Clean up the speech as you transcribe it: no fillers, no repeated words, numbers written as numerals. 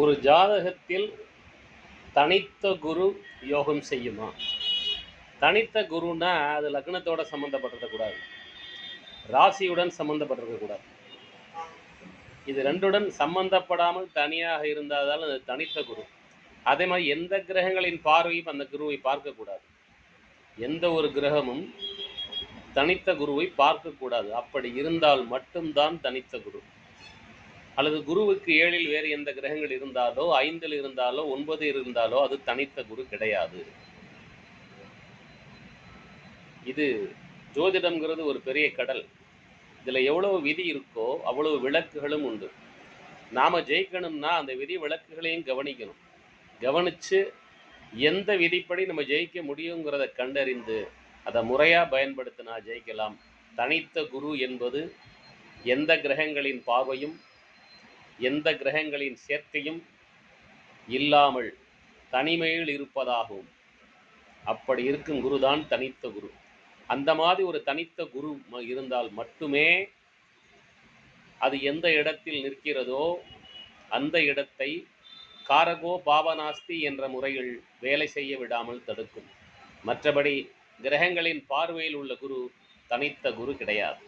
ஒரு ஜாதகத்தில் தனித்த குரு யோகம் செய்யுமா? தனித்த குருன்னா அது லக்னத்தோட சம்மந்தப்பட்டிருக்கக்கூடாது, ராசியுடன் சம்மந்தப்பட்டிருக்கக்கூடாது. இது ரெண்டுடன் சம்பந்தப்படாமல் தனியாக இருந்தால் அது தனித்த குரு. அதே மாதிரி எந்த கிரகங்களின் பார்வையும் அந்த குருவை பார்க்கக்கூடாது. எந்த ஒரு கிரகமும் தனித்த குருவை பார்க்கக்கூடாது. அப்படி இருந்தால் மட்டும்தான் தனித்த குரு. அல்லது குருவுக்கு 7ல் வேறு எந்த கிரகங்கள் இருந்தாலோ, 5ல் இருந்தாலோ, 9 இருந்தாலோ அது தனித்த குரு கிடையாது. இது ஜோதிடம்ங்கிறது ஒரு பெரிய கடல். இதில் எவ்வளவு விதி இருக்கோ அவ்வளவு விளக்குகளும் உண்டு. நாம் ஜெயிக்கணும்னா அந்த விதி விளக்குகளையும் கவனிக்கணும். கவனித்து எந்த விதிப்படி நம்ம ஜெயிக்க முடியுங்கிறத கண்டறிந்து அதை முறையாக பயன்படுத்தினா ஜெயிக்கலாம். தனித்த குரு என்பது எந்த கிரகங்களின் பார்வையும் எந்த கிரகங்களின் சேர்க்கையும் இல்லாமல் தனிமையில் இருப்பதாகவும், அப்படி இருக்கும் குருதான் தனித்த குரு. அந்த மாதிரி ஒரு தனித்த குரு இருந்தால் மட்டுமே அது எந்த இடத்தில் நிற்கிறதோ அந்த இடத்தை காரகோ பாவனாஸ்தி என்ற முறையில் வேலை செய்ய விடாமல் தடுக்கும். மற்றபடி கிரகங்களின் பார்வையில் உள்ள குரு தனித்த குரு கிடையாது.